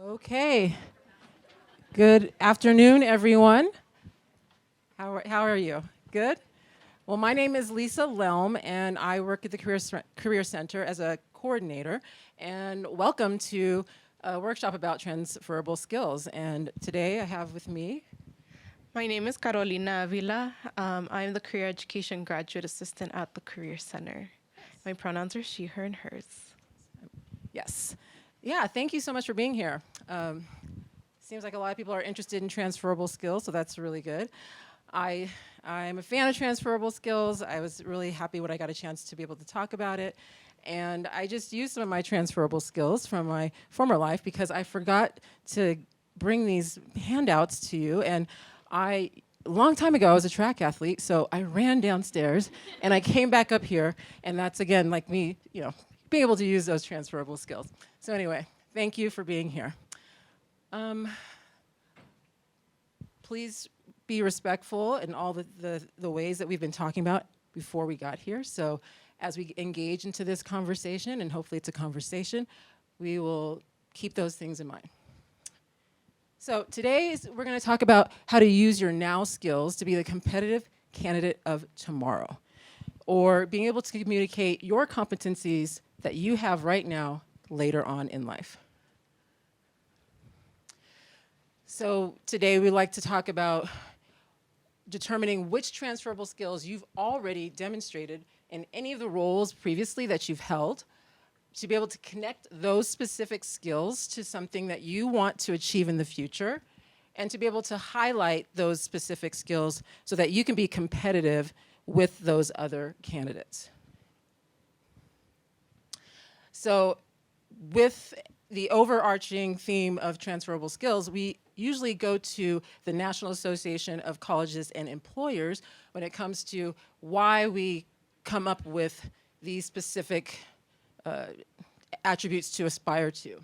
Okay. Good afternoon, everyone. How are you? Good? Well, my name is Lisa Lelm, and I work at the Career Center as a coordinator. And welcome to a workshop about transferable skills. And today I have with me. My name is Carolina Avila. I'm the Career Education Graduate Assistant at the Career Center. My pronouns are she, her, and hers. Yes. Yeah, thank you so much for being here. Seems like a lot of people are interested in transferable skills, so that's really good. I'm a fan of transferable skills. I was really happy when I got a chance to be able to talk about it. And I just used some of my transferable skills from my former life because I forgot to bring these handouts to you. And a long time ago, I was a track athlete, so I ran downstairs and I came back up here, and that's again like me, being able to use those transferable skills. So anyway, thank you for being here. Please be respectful in all the ways that we've been talking about before we got here. So as we engage into this conversation, and hopefully it's a conversation, we will keep those things in mind. So today we're going to talk about how to use your now skills to be the competitive candidate of tomorrow, or being able to communicate your competencies that you have right now later on in life. So today we'd like to talk about determining which transferable skills you've already demonstrated in any of the roles previously that you've held, to be able to connect those specific skills to something that you want to achieve in the future, and to be able to highlight those specific skills so that you can be competitive with those other candidates. So with the overarching theme of transferable skills, we usually go to the National Association of Colleges and Employers when it comes to why we come up with these specific attributes to aspire to.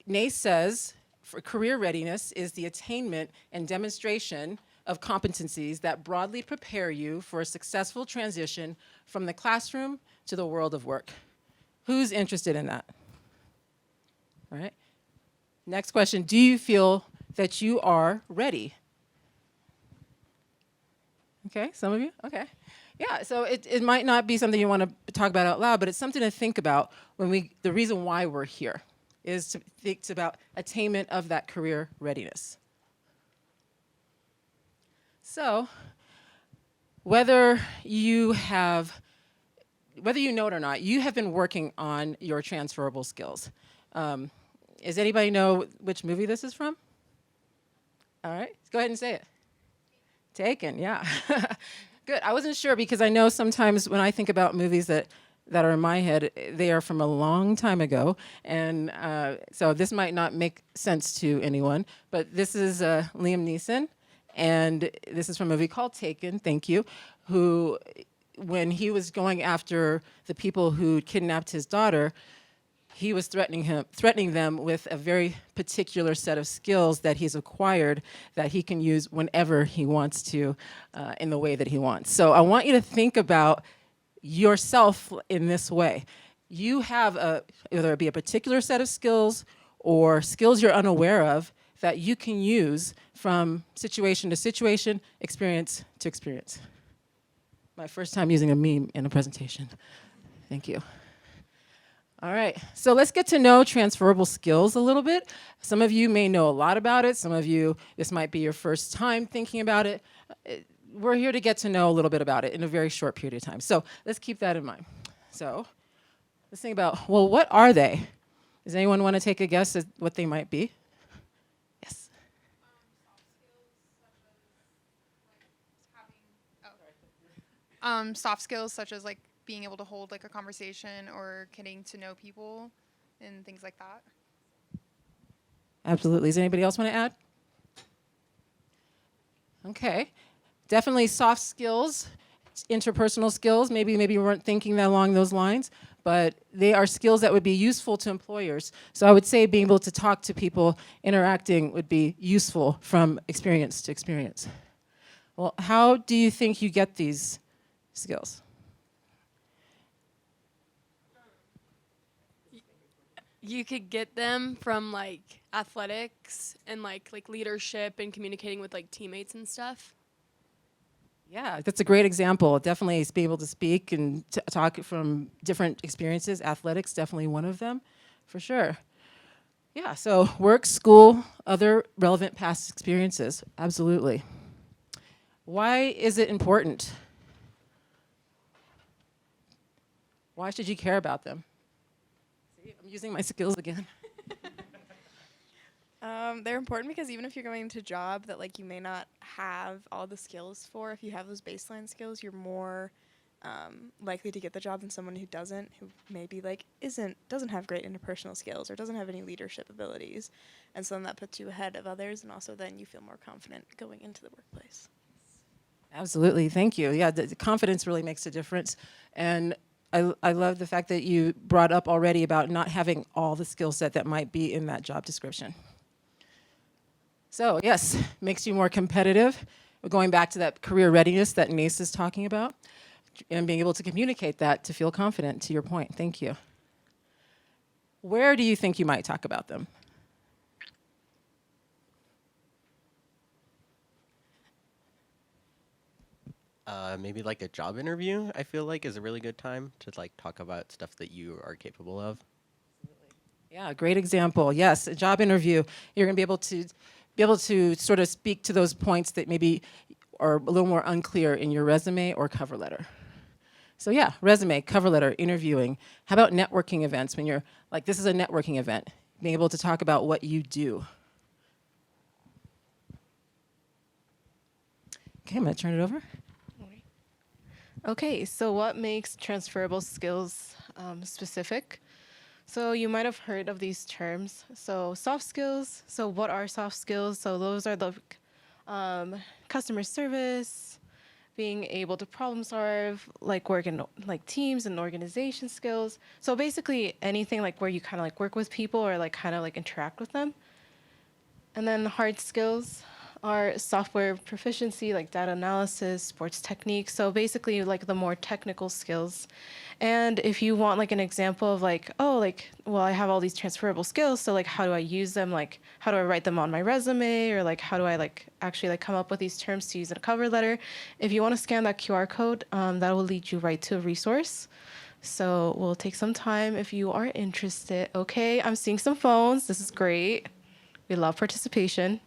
NACE says for career readiness is the attainment and demonstration of competencies that broadly prepare you for a successful transition from the classroom to the world of work. Who's interested in that? All right. Next question, do you feel that you are ready? Okay, some of you, okay. Yeah, so it might not be something you want to talk about out loud, but it's something to think about the reason why we're here is to think about attainment of that career readiness. So, whether you know it or not, you have been working on your transferable skills. Does anybody know which movie this is from? All right, go ahead and say it. Taken, yeah. Good, I wasn't sure because I know sometimes when I think about movies that are in my head, they are from a long time ago. And so this might not make sense to anyone, but this is Liam Neeson. And this is from a movie called Taken, thank you, who, when he was going after the people who kidnapped his daughter, he was threatening them with a very particular set of skills that he's acquired that he can use whenever he wants to, in the way that he wants. So I want you to think about yourself in this way. You have whether it be a particular set of skills or skills you're unaware of that you can use from situation to situation, experience to experience. My first time using a meme in a presentation. Thank you. All right, so let's get to know transferable skills a little bit. Some of you may know a lot about it. Some of you, this might be your first time thinking about it. We're here to get to know a little bit about it in a very short period of time. So let's keep that in mind. So let's think about, well, what are they? Does anyone want to take a guess at what they might be? Yes. Soft skills such as like being able to hold like a conversation or getting to know people and things like that. Absolutely. Does anybody else want to add? Okay. Definitely soft skills, interpersonal skills. Maybe you weren't thinking that along those lines, but they are skills that would be useful to employers. So I would say being able to talk to people, interacting would be useful from experience to experience. Well, how do you think you get these skills? you could get them from like athletics and like leadership and communicating with like teammates and stuff. Yeah, that's a great example. Definitely is be able to speak and talk from different experiences. Athletics, definitely one of them, for sure. Yeah, so work, school, other relevant past experiences, absolutely. Why is it important? Why should you care about them? See, I'm using my skills again. They're important because even if you're going into a job that like you may not have all the skills for, if you have those baseline skills, you're more likely to get the job than someone who doesn't, who maybe like doesn't have great interpersonal skills or doesn't have any leadership abilities, and so then that puts you ahead of others, and also then you feel more confident going into the workplace. Absolutely, thank you. Yeah, the confidence really makes a difference. And I love the fact that you brought up already about not having all the skill set that might be in that job description. So yes, makes you more competitive. We're going back to that career readiness that Nace is talking about, and being able to communicate that to feel confident, to your point. Thank you. Where do you think you might talk about them? Maybe like a job interview, I feel like is a really good time to like talk about stuff that you are capable of. Yeah, great example. Yes, a job interview. You're going to be able to sort of speak to those points that maybe are a little more unclear in your resume or cover letter. So yeah, resume, cover letter, interviewing. How about networking events when you're like, this is a networking event, being able to talk about what you do. Okay, I'm going to turn it over. Okay, so what makes transferable skills specific? So you might have heard of these terms. So soft skills. So what are soft skills? So those are the customer service, being able to problem solve, like work in like teams and organization skills. So basically anything like where you kind of like work with people or like kind of like interact with them. And then hard skills are software proficiency, like data analysis, sports techniques. So basically like the more technical skills. And if you want like an example of like, oh, like, well, I have all these transferable skills. So like, how do I use them? Like, how do I write them on my resume? Or like, how do I like actually like come up with these terms to use in a cover letter? If you want to scan that QR code, that will lead you right to a resource. So we'll take some time if you are interested. Okay, I'm seeing some phones. This is great. We love participation.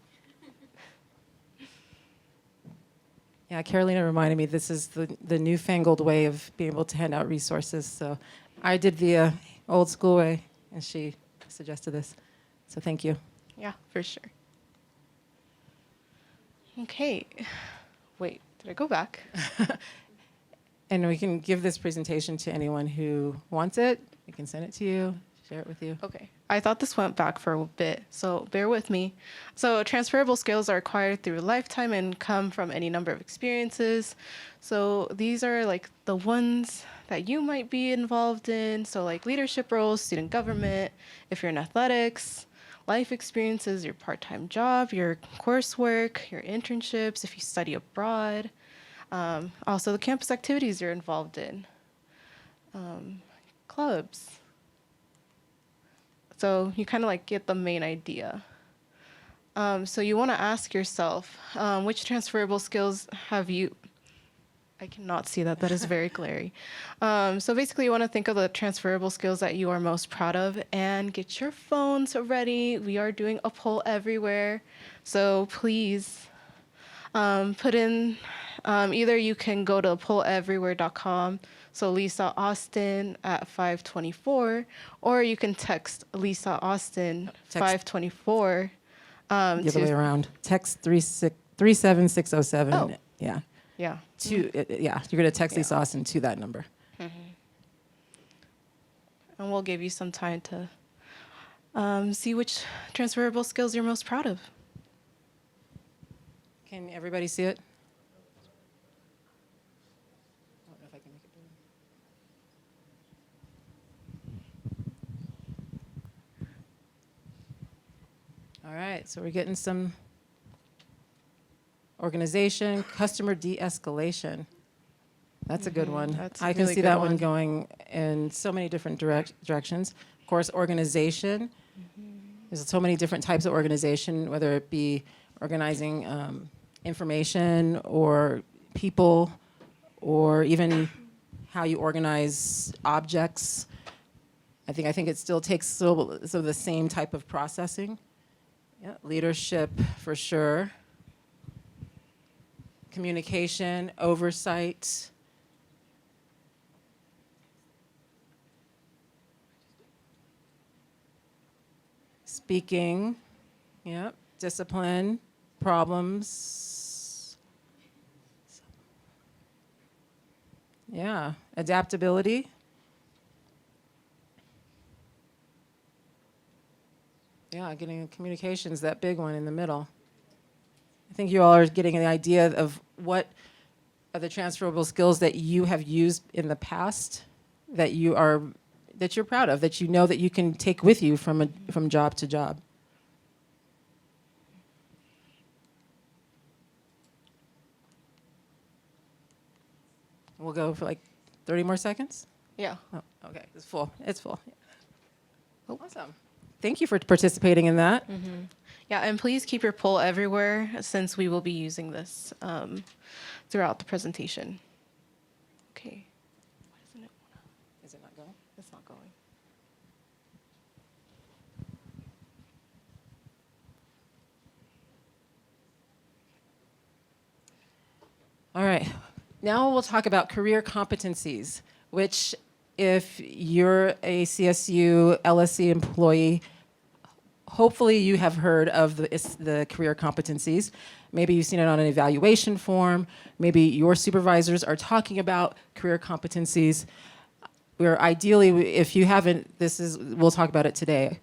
Yeah, Carolina reminded me this is the newfangled way of being able to hand out resources. So I did the old school way, and she suggested this. So thank you. Yeah, for sure. Okay. Wait, did I go back? And we can give this presentation to anyone who wants it. We can send it to you, share it with you. Okay. I thought this went back for a bit, so bear with me. So transferable skills are acquired through a lifetime and come from any number of experiences. So these are like the ones that you might be involved in. So like leadership roles, student government, if you're in athletics, life experiences, your part-time job, your coursework, your internships, if you study abroad. Also the campus activities you're involved in. Clubs. So you kind of like get the main idea. So you want to ask yourself, which transferable skills have you? I cannot see that. That is very glary. So basically, you want to think of the transferable skills that you are most proud of and get your phones ready. We are doing a poll everywhere. So please put in, either you can go to polleverywhere.com. So Lisa Austin at 524, or you can text Lisa Austin 524. The other way around. Text 37607. Oh. Yeah. Yeah. Yeah, you're going to text Yeah. Lisa Austin to that number. And we'll give you some time to see which transferable skills you're most proud of. Can everybody see it? I don't know if I can make it bigger. All right, so we're getting some organization, customer de-escalation. That's a good one. That's a I can really see good that one one. going in so many different directions. Of course, organization. There's so many different types of organization, whether it be organizing information or people, or even how you organize objects. I think it still takes so the same type of processing. Yeah, leadership for sure. Communication, oversight. Speaking, yeah, discipline, problems. Yeah, adaptability. Yeah, getting communications, that big one in the middle. I think you all are getting an idea of what are the transferable skills that you have used in the past that you're proud of, that you know that you can take with you from job to job. We'll go for like 30 more seconds. Yeah. Oh, okay, it's full. It's full. Oh, awesome. Thank you for participating in that. Yeah, and please keep your poll everywhere since we will be using this throughout the presentation. Okay. Why doesn't it wanna? Is it not going? It's not going. All right. Now we'll talk about career competencies, which if you're a CSU LSC employee, hopefully you have heard of the career competencies. Maybe you've seen it on an evaluation form. Maybe your supervisors are talking about career competencies. We're ideally, if you haven't, we'll talk about it today.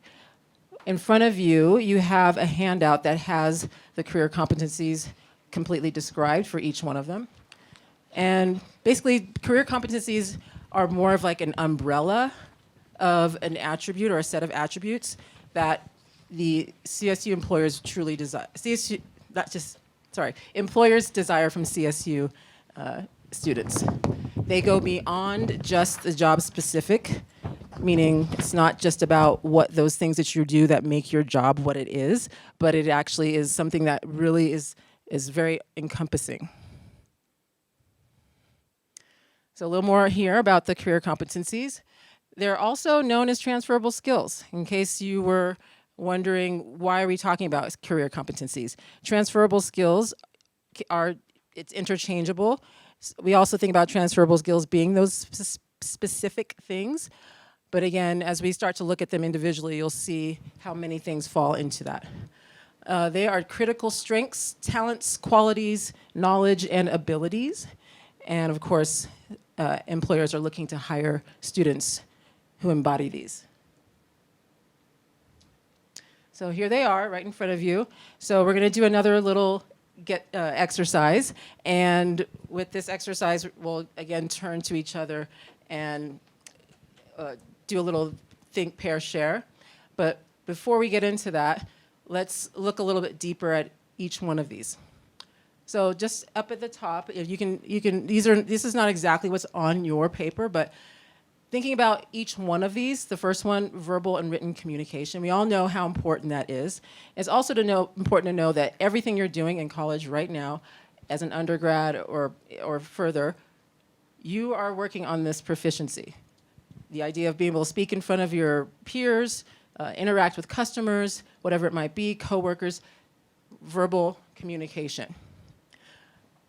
In front of you, you have a handout that has the career competencies completely described for each one of them. And basically, career competencies are more of like an umbrella of an attribute or a set of attributes that the CSU employers truly desire. Employers desire from CSU students. They go beyond just the job specific, meaning it's not just about what those things that you do that make your job what it is, but it actually is something that really is very encompassing. So a little more here about the career competencies. They're also known as transferable skills, in case you were wondering why are we talking about career competencies. Transferable skills it's interchangeable. We also think about transferable skills being those specific things. But again, as we start to look at them individually, you'll see how many things fall into that. They are critical strengths, talents, qualities, knowledge, and abilities. And of course, employers are looking to hire students who embody these. So here they are right in front of you. So we're going to do another little exercise. And with this exercise, we'll again turn to each other and do a little think, pair, share. But before we get into that, let's look a little bit deeper at each one of these. So just up at the top, if you can, this is not exactly what's on your paper, but thinking about each one of these, the first one, verbal and written communication, we all know how important that is. It's also important to know that everything you're doing in college right now, as an undergrad or further, you are working on this proficiency. The idea of being able to speak in front of your peers, interact with customers, whatever it might be, coworkers, verbal communication.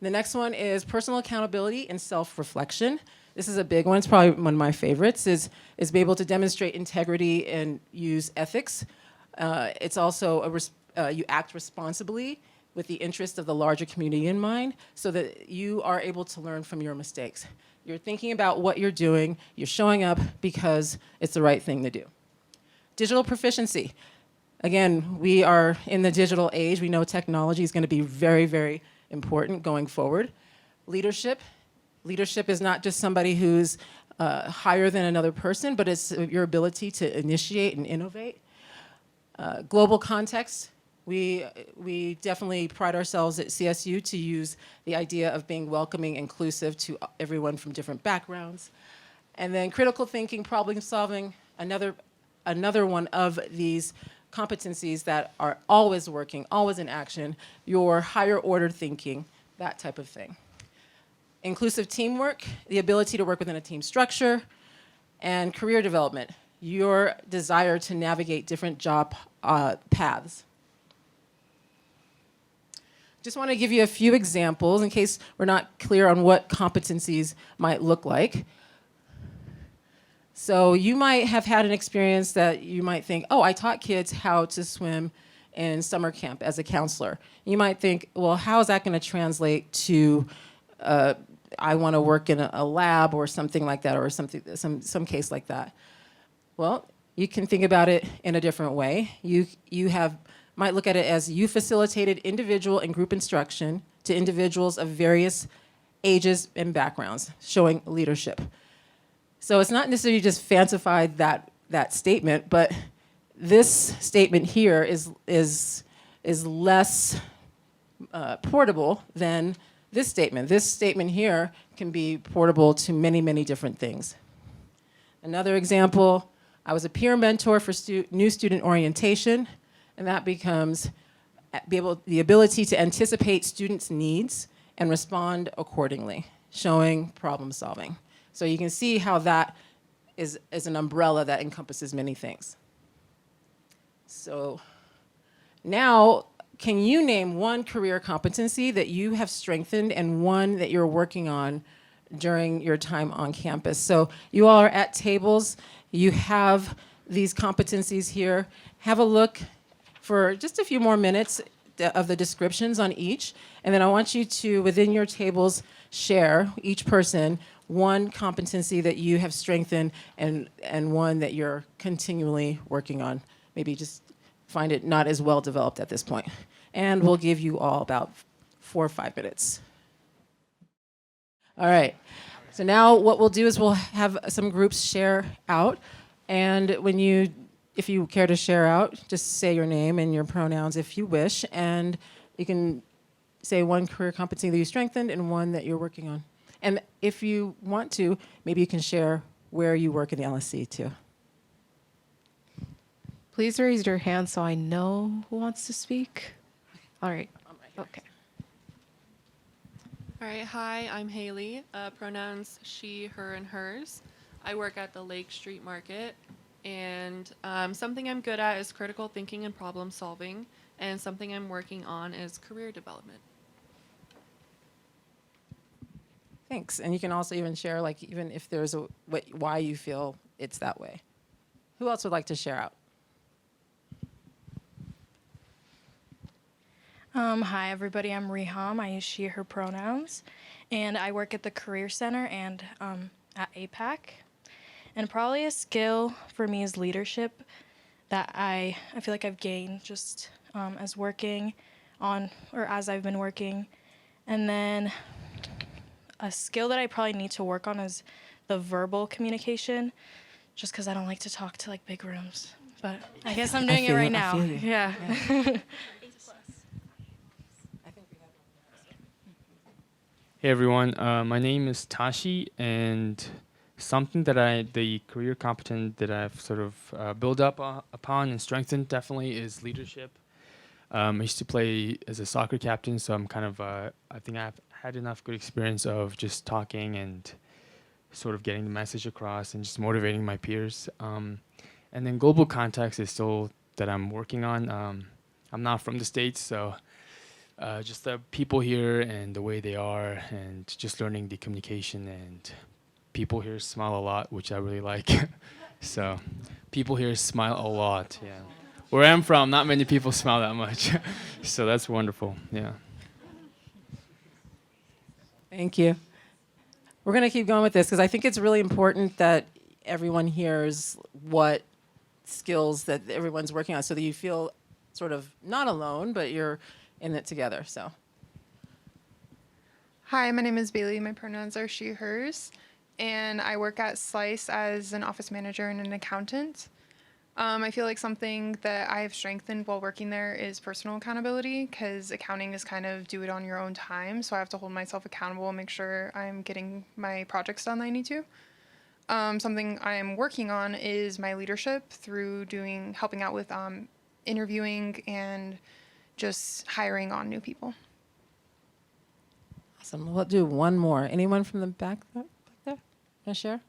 The next one is personal accountability and self-reflection. This is a big one. It's probably one of my favorites, is be able to demonstrate integrity and use ethics. It's also you act responsibly with the interest of the larger community in mind so that you are able to learn from your mistakes. You're thinking about what you're doing. You're showing up because it's the right thing to do. Digital proficiency. Again, we are in the digital age. We know technology is going to be very, very important going forward. Leadership. Leadership is not just somebody who's higher than another person, but it's your ability to initiate and innovate. Global context. We definitely pride ourselves at CSU to use the idea of being welcoming, inclusive to everyone from different backgrounds. And then critical thinking, problem solving, another one of these competencies that are always working, always in action, your higher order thinking, that type of thing. Inclusive teamwork, the ability to work within a team structure, and career development, your desire to navigate different job paths. Just want to give you a few examples in case we're not clear on what competencies might look like. So you might have had an experience that you might think, oh, I taught kids how to swim in summer camp as a counselor. You might think, well, how is that going to translate to I want to work in a lab or something like that, or some case like that? Well, you can think about it in a different way. You might look at it as you facilitated individual and group instruction to individuals of various ages and backgrounds, showing leadership. So it's not necessarily just fancified that statement, but this statement here is less portable than this statement. This statement here can be portable to many, many different things. Another example, I was a peer mentor for new student orientation, and that becomes the ability to anticipate students' needs and respond accordingly, showing problem solving. So you can see how that is an umbrella that encompasses many things. So now, can you name one career competency that you have strengthened and one that you're working on during your time on campus? So you all are at tables. You have these competencies here. Have a look for just a few more minutes of the descriptions on each. And then I want you to, within your tables, share, each person, one competency that you have strengthened and one that you're continually working on. Maybe just find it not as well developed at this point. And we'll give you all about 4 or 5 minutes. All right. So now what we'll do is we'll have some groups share out. And if you care to share out, just say your name and your pronouns if you wish. And you can say one career competency that you strengthened and one that you're working on. And if you want to, maybe you can share where you work in the LSC too. Please raise your hand so I know who wants to speak. All right. Okay. All right, hi, I'm Haley. Pronouns she, her, and hers. I work at the Lake Street Market, and something I'm good at is critical thinking and problem solving, and something I'm working on is career development. Thanks. And you can also even share, like, even if there's why you feel it's that way. Who else would like to share out? Hi, everybody. I'm Riham. I use she, her pronouns. And I work at the Career Center and at APAC. And probably a skill for me is leadership that I feel like I've gained just as working on, or as I've been working. And then a skill that I probably need to work on is the verbal communication, just because I don't like to talk to like big rooms. But I guess I'm doing it right now. Yeah. Hey everyone, my name is Tashi, and something that the career competence that I've sort of built up upon and strengthened definitely is leadership. I used to play as a soccer captain, so I'm kind of, I think I've had enough good experience of just talking and sort of getting the message across and just motivating my peers. And then global context is still that I'm working on. I'm not from the States, so just the people here and the way they are, and just learning the communication. And people here smile a lot, which I really like. So people here smile a lot, yeah. Where I'm from, not many people smile that much. So that's wonderful, yeah. Thank you. We're going to keep going with this because I think it's really important that everyone hears what skills that everyone's working on so that you feel sort of not alone, but you're in it together. So, Hi, my name is Bailey. My pronouns are she, hers, and I work at Slice as an office manager and an accountant. I feel like something that I've strengthened while working there is personal accountability because accounting is kind of do it on your own time. So I have to hold myself accountable and make sure I'm getting my projects done that I need to. Something I'm working on is my leadership through helping out with interviewing and just hiring on new people. Awesome. We'll do one more. Anyone from the back there? Want to share?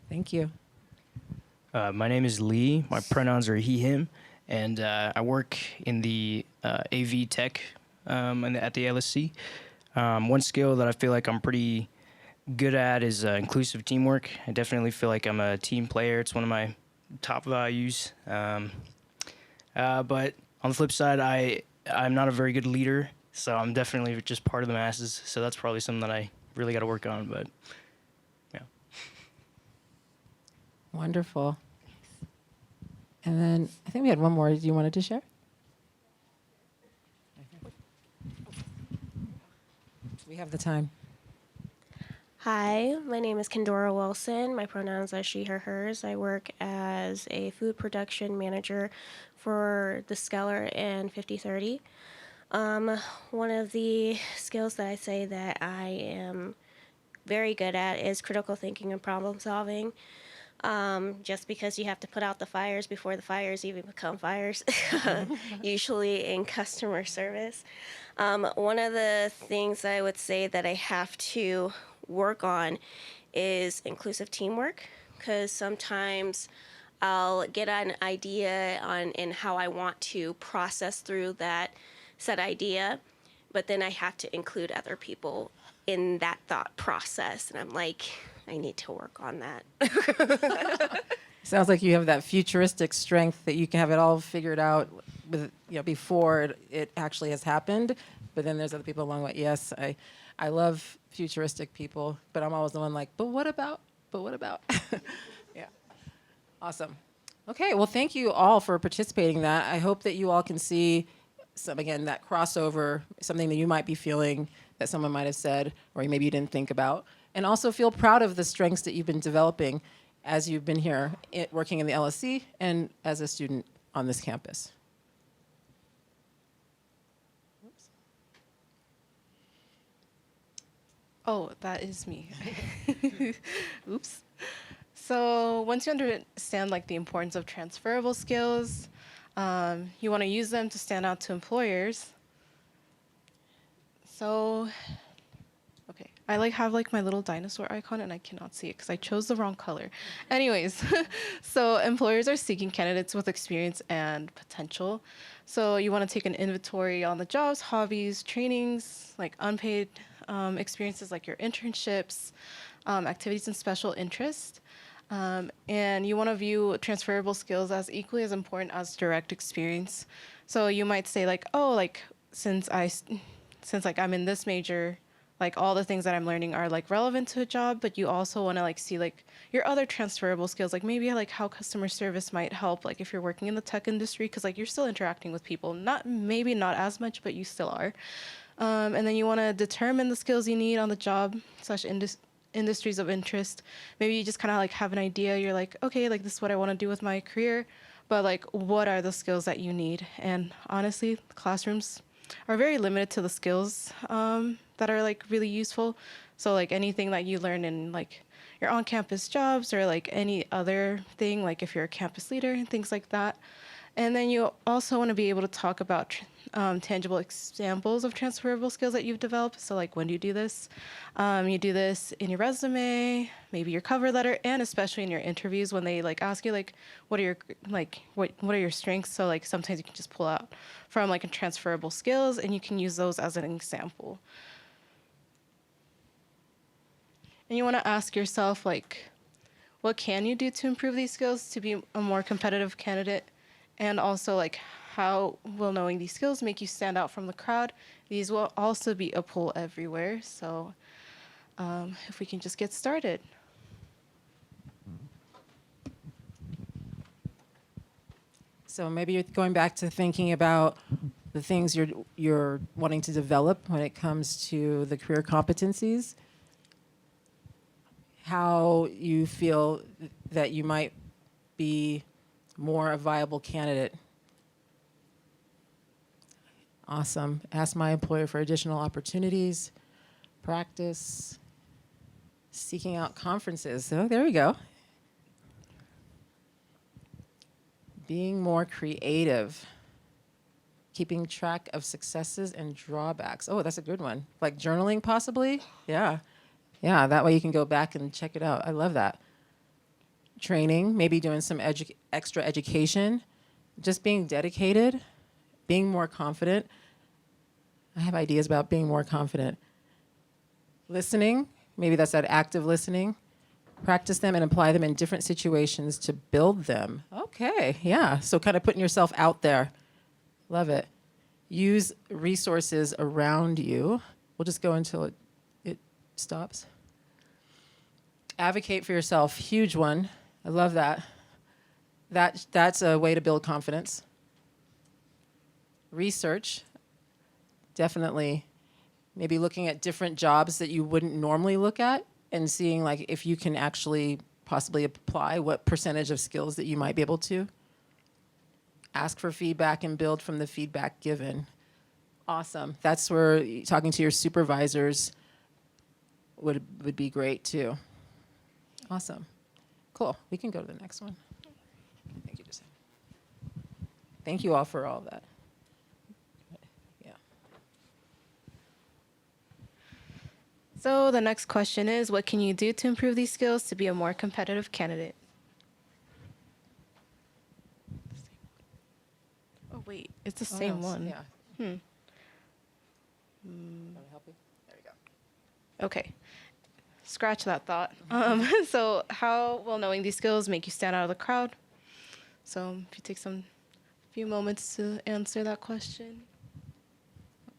Thank you. My name is Lee. My pronouns are he, him, and I work in the AV tech at the LSC. One skill that I feel like I'm pretty good at is inclusive teamwork. I definitely feel like I'm a team player. It's one of my top values. But on the flip side, I'm not a very good leader, so I'm definitely just part of the masses. So that's probably something that I really got to work on. But yeah. Wonderful. And then I think we had one more you wanted to share? We have the time. Hi, my name is Kendora Wilson. My pronouns are she, her, hers. I work as a food production manager for the Skeller and 5030. One of the skills that I say that I am very good at is critical thinking and problem solving. Just because you have to put out the fires before the fires even become fires, usually in customer service. One of the things I would say that I have to work on is inclusive teamwork, because sometimes I'll get an idea in how I want to process through that said idea, but then I have to include other people in that thought process, and I'm like, I need to work on that. Sounds like you have that futuristic strength that you can have it all figured out with, before it actually has happened. But then there's other people along the way. Yes, I love futuristic people, but I'm always the one like, but what about? Yeah. Awesome. Okay, well, thank you all for participating in that. I hope that you all can see that crossover, something that you might be feeling that someone might have said, or maybe you didn't think about. And also feel proud of the strengths that you've been developing as you've been here working in the LSC and as a student on this campus. Oops. Oh, that is me. Oops. So once you understand like the importance of transferable skills, you want to use them to stand out to employers. So, okay, I have my little dinosaur icon and I cannot see it because I chose the wrong color. Anyways, so employers are seeking candidates with experience and potential. So you want to take an inventory on the jobs, hobbies, trainings, like unpaid experiences like your internships, activities and special interest. And you want to view transferable skills as equally as important as direct experience. So you might say since I'm in this major, all the things that I'm learning are relevant to a job, but you also want to see your other transferable skills, maybe how customer service might help, if you're working in the tech industry, because you're still interacting with people, maybe not as much, but you still are. And then you want to determine the skills you need on the job / industries of interest. Maybe you just kind of have an idea. You're okay, this is what I want to do with my career, but what are the skills that you need? And honestly, classrooms are very limited to the skills that are really useful. So anything that you learn in your on-campus jobs or any other thing, if you're a campus leader and things like that. And then you also want to be able to talk about tangible examples of transferable skills that you've developed. So when do you do this? You do this in your resume, maybe your cover letter, and especially in your interviews when they ask you what are your what are your strengths. So sometimes you can just pull out from transferable skills and you can use those as an example. And you want to ask yourself what can you do to improve these skills to be a more competitive candidate? And also how will knowing these skills make you stand out from the crowd? These will also be a pull everywhere. So if we can just get started. So maybe you're going back to thinking about the things you're wanting to develop when it comes to the career competencies, how you feel that you might be more a viable candidate. Awesome. Ask my employer for additional opportunities, practice, seeking out conferences. So there we go. Being more creative, keeping track of successes and drawbacks. Oh, that's a good one. Like journaling, possibly? Yeah. Yeah, that way you can go back and check it out. I love that. Training, maybe doing some extra education, just being dedicated, being more confident. I have ideas about being more confident. Listening, maybe that's that active listening. Practice them and apply them in different situations to build them. Okay, yeah. So kind of putting yourself out there. Love it. Use resources around you. We'll just go until it stops. Advocate for yourself. Huge one. I love that. That's a way to build confidence. Research. Definitely. Maybe looking at different jobs that you wouldn't normally look at and seeing like if you can actually possibly apply what percentage of skills that you might be able to. Ask for feedback and build from the feedback given. Awesome. That's where talking to your supervisors would be great too. Awesome. Cool. We can go to the next one. Thank you, Jose. Thank you all for all of that. Yeah. So the next question is, what can you do to improve these skills to be a more competitive candidate? Oh, wait, it's the same one. Yeah. Want to help you? There you go. Okay. Scratch that thought. So how will knowing these skills make you stand out of the crowd? So if you take few moments to answer that question.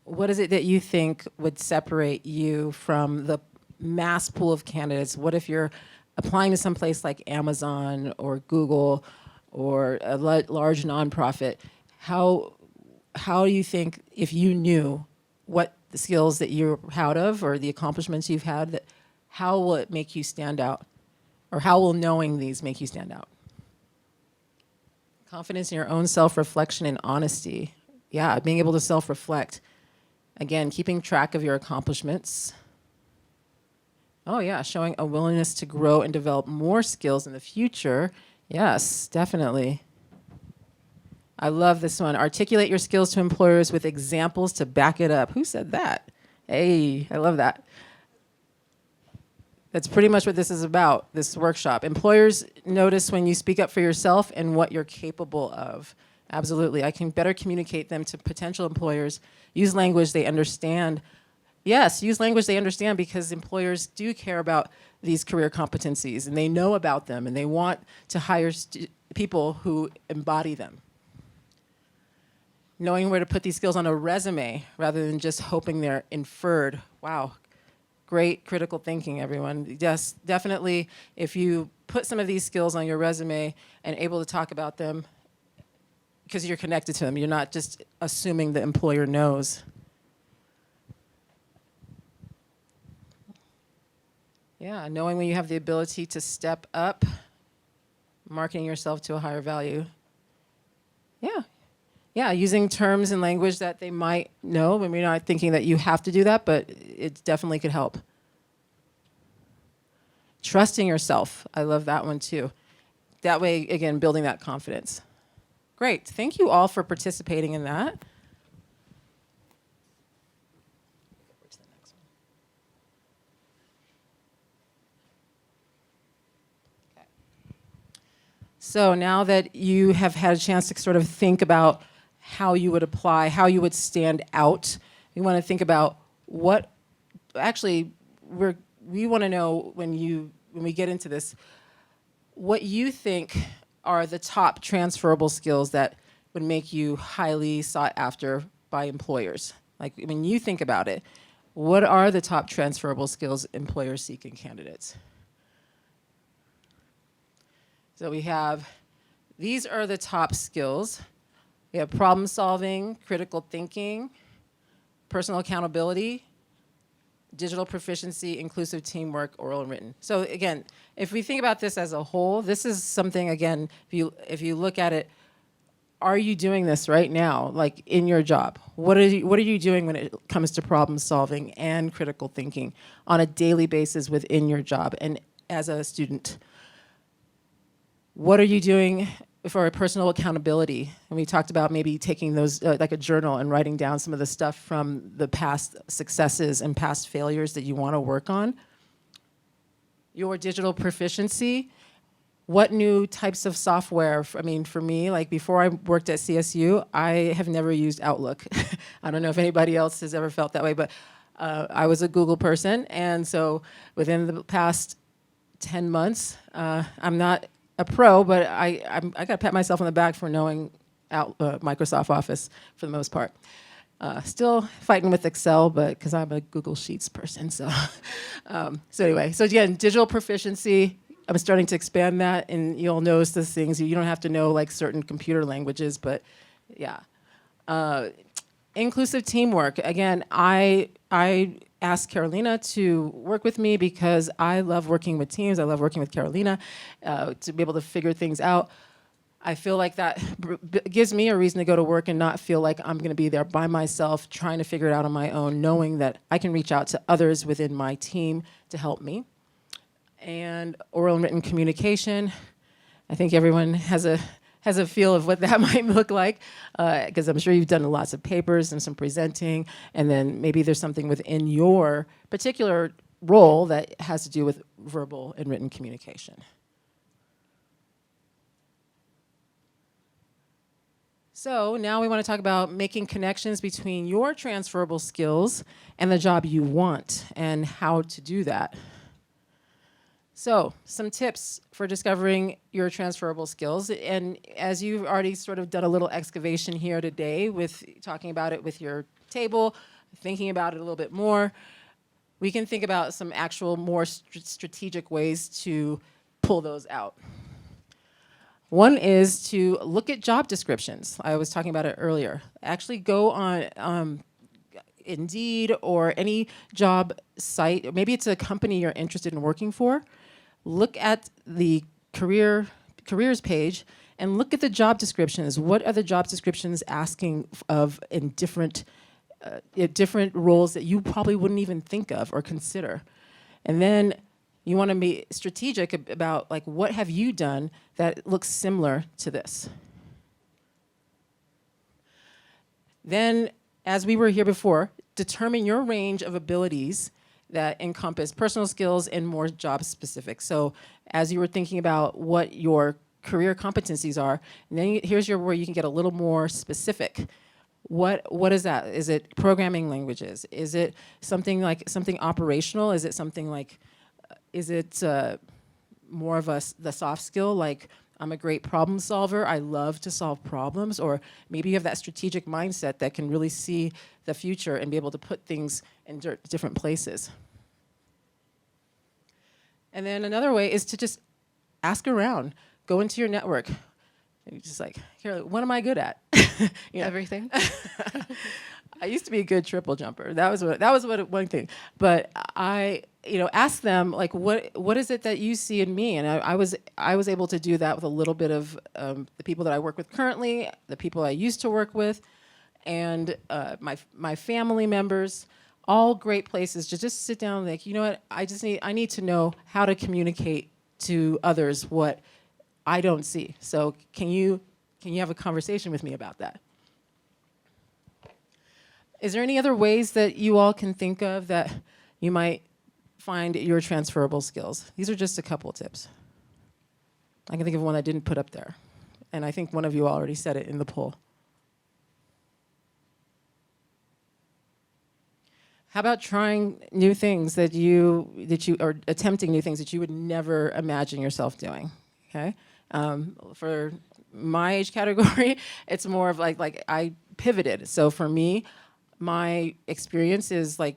What is it that you think would separate you from the mass pool of candidates? What if you're applying to some place like Amazon or Google or a large nonprofit? How do you think, if you knew what the skills that you're proud of or the accomplishments you've had, how will it make you stand out? Or how will knowing these make you stand out? Confidence in your own self-reflection and honesty. Yeah, being able to self-reflect. Again, keeping track of your accomplishments. Oh yeah, showing a willingness to grow and develop more skills in the future. Yes, definitely. I love this one. Articulate your skills to employers with examples to back it up. Who said that? Hey, I love that. That's pretty much what this is about, this workshop. Employers notice when you speak up for yourself and what you're capable of. Absolutely. I can better communicate them to potential employers. Use language they understand. Yes, use language they understand, because employers do care about these career competencies and they know about them and they want to hire people who embody them. Knowing where to put these skills on a resume rather than just hoping they're inferred. Wow. Great critical thinking, everyone. Yes, definitely, if you put some of these skills on your resume and able to talk about them because you're connected to them, you're not just assuming the employer knows. Yeah, knowing when you have the ability to step up, marketing yourself to a higher value. Yeah. Yeah, using terms and language that they might know when we're not thinking that you have to do that, but it definitely could help. Trusting yourself. I love that one too. That way, again, building that confidence. Great. Thank you all for participating in that. So now that you have had a chance to sort of think about how you would apply, how you would stand out, we want to think about what, actually, we want to know when we get into this, what you think are the top transferable skills that would make you highly sought after by employers. Like when you think about it, what are the top transferable skills employers seek in candidates? So we have, these are the top skills. We have problem solving, critical thinking, personal accountability, digital proficiency, inclusive teamwork, oral and written. So again, if we think about this as a whole, this is something, again, if you look at it, are you doing this right now, like in your job? What are you doing when it comes to problem solving and critical thinking on a daily basis within your job and as a student? What are you doing for a personal accountability? And we talked about maybe taking those, like a journal and writing down some of the stuff from the past successes and past failures that you want to work on. Your digital proficiency. What new types of software, I mean, for me, like before I worked at CSU, I have never used Outlook. I don't know if anybody else has ever felt that way, but I was a Google person. And so within the past 10 months, I'm not a pro, but I got to pat myself on the back for knowing Microsoft Office for the most part. Still fighting with Excel, but because I'm a Google Sheets person. So, so anyway, so again, digital proficiency. I'm starting to expand that, and you'll notice the things. You don't have to know like certain computer languages, but yeah. Inclusive teamwork. Again, I asked Carolina to work with me because I love working with teams. I love working with Carolina to be able to figure things out. I feel like that gives me a reason to go to work and not feel like I'm going to be there by myself trying to figure it out on my own, knowing that I can reach out to others within my team to help me. And oral and written communication. I think everyone has a feel of what that might look like, because I'm sure you've done lots of papers and some presenting, and then maybe there's something within your particular role that has to do with verbal and written communication. So now we want to talk about making connections between your transferable skills and the job you want and how to do that. So, some tips for discovering your transferable skills. And as you've already sort of done a little excavation here today with talking about it with your table, thinking about it a little bit more, we can think about some actual more strategic ways to pull those out. One is to look at job descriptions. I was talking about it earlier. Actually go on Indeed or any job site, maybe it's a company you're interested in working for. Look at the careers page and look at the job descriptions. What are the job descriptions asking of in different roles that you probably wouldn't even think of or consider? And then you want to be strategic about like what have you done that looks similar to this. Then, as we were here before, determine your range of abilities that encompass personal skills and more job specific. So as you were thinking about what your career competencies are, and then here's where you can get a little more specific. What is that? Is it programming languages? Is it something operational? Is it something like, is it more of the soft skill, like I'm a great problem solver, I love to solve problems, or maybe you have that strategic mindset that can really see the future and be able to put things in different places. And then another way is to just ask around, go into your network, and you're just like, here, what am I good at? You know? Everything. I used to be a good triple jumper. That was one thing. But I, ask them like, what is it that you see in me? And I was able to do that with a little bit of the people that I work with currently, the people I used to work with, and my family members. All great places to just sit down and like, you know what? I need to know how to communicate to others what I don't see. So can you have a conversation with me about that? Is there any other ways that you all can think of that you might find your transferable skills? These are just a couple tips. I can think of one I didn't put up there. And I think one of you already said it in the poll. How about trying new things that you or attempting new things that you would never imagine yourself doing? Okay, for my age category, it's more of like I pivoted. So for me, my experience is like,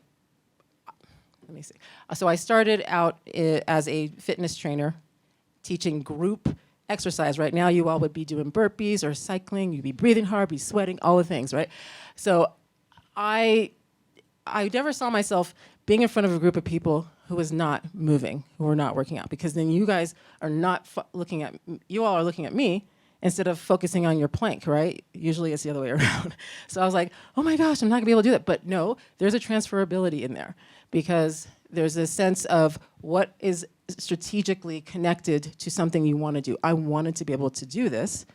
let me see. So I started out as a fitness trainer, teaching group exercise. Right now, you all would be doing burpees or cycling. You'd be breathing hard, be sweating, all the things, right? So I never saw myself being in front of a group of people who was not moving, who were not working out, because then you guys are not looking at, you all are looking at me instead of focusing on your plank, right? Usually it's the other way around. So I was like, oh my gosh, I'm not gonna be able to do that. But no, there's a transferability in there because there's a sense of what is strategically connected to something you wanna do. I wanted to be able to do this.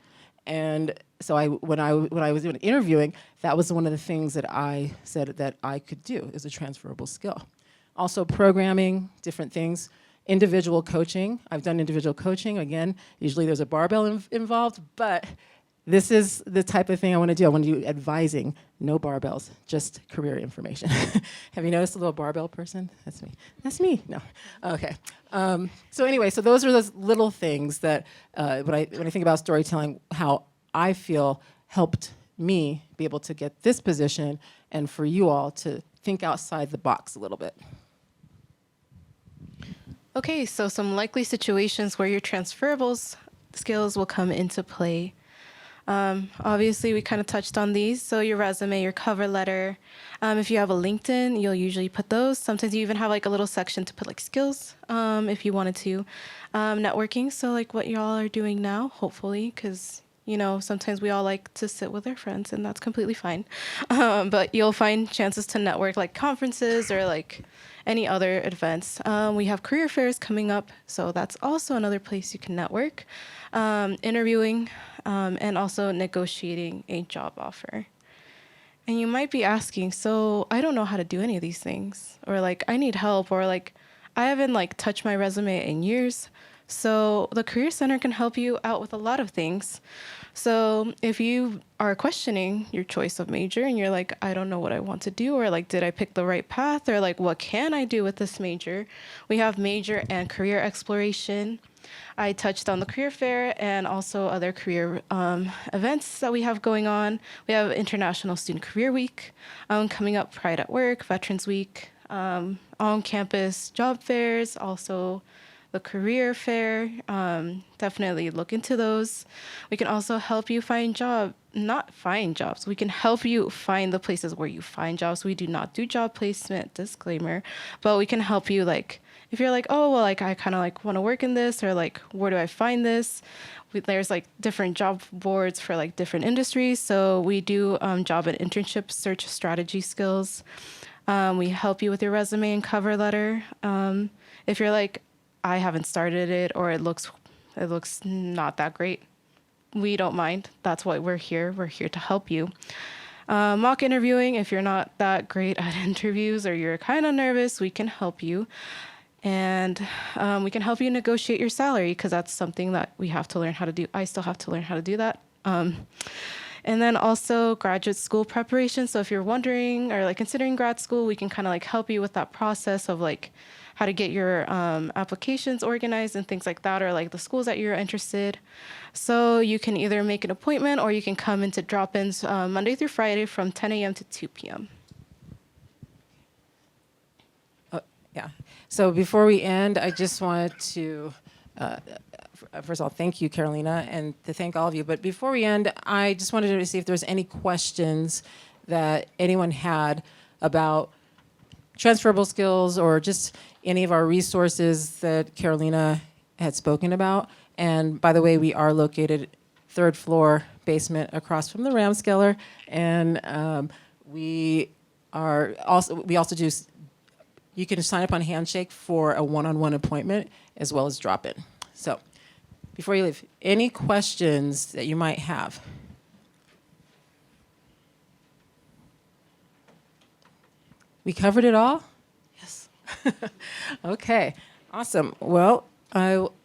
And so when I was even interviewing, that was one of the things that I said that I could do is a transferable skill. Also programming, different things. Individual coaching, I've done individual coaching. Again, usually there's a barbell involved, but this is the type of thing I want to do. I want to do advising, no barbells, just career information. Have you noticed a little barbell person? That's me. That's me. No. Okay. So anyway, so those are those little things that when I think about storytelling, how I feel helped me be able to get this position, and for you all to think outside the box a little bit. Okay, so some likely situations where your transferable skills will come into play. Obviously, we kind of touched on these. So your resume, your cover letter. If you have a LinkedIn, you'll usually put those. Sometimes you even have like a little section to put like skills if you wanted to. Networking, so like what y'all are doing now, hopefully, because sometimes we all like to sit with our friends, and that's completely fine. But you'll find chances to network like conferences or like any other events. We have career fairs coming up, so that's also another place you can network. Interviewing, and also negotiating a job offer. And you might be asking, so I don't know how to do any of these things, or like I need help, or like I haven't like touched my resume in years. So the Career Center can help you out with a lot of things. So if you are questioning your choice of major and you're like, I don't know what I want to do, or like, did I pick the right path, or like, what can I do with this major? We have major and career exploration. I touched on the career fair and also other career events that we have going on. We have International Student Career Week coming up, Pride at Work, Veterans Week, on-campus job fairs, also the career fair. Definitely look into those. We can also help you not find jobs. We can help you find the places where you find jobs. We do not do job placement, disclaimer, but we can help you like, if you're like, oh, well, like I kind of like want to work in this, or like, where do I find this? There's like different job boards for like different industries. So we do job and internship search strategy skills. We help you with your resume and cover letter. If you're like, I haven't started it, or it looks not that great, we don't mind. That's why we're here. We're here to help you. Mock interviewing, if you're not that great at interviews or you're kind of nervous, we can help you. And we can help you negotiate your salary, because that's something that we have to learn how to do. I still have to learn how to do that. And then also graduate school preparation. So if you're wondering or like considering grad school, we can kind of like help you with that process of like how to get your applications organized and things like that, or like the schools that you're interested. So you can either make an appointment or you can come into drop-ins Monday through Friday from 10 a.m. to 2 p.m. Yeah. So before we end, I just wanted to, first of all, thank you, Carolina, and to thank all of you. But before we end, I just wanted to see if there's any questions that anyone had about transferable skills or just any of our resources that Carolina had spoken about. And by the way, we are located 3rd floor basement across from the Ramskeller. And we also do, you can sign up on Handshake for a one-on-one appointment as well as drop in. So before you leave, any questions that you might have? We covered it all? Yes. Okay, awesome. Well,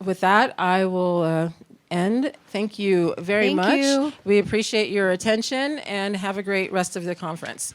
with that, I will end. Thank you very much. Thank you. We appreciate your attention, and have a great rest of the conference.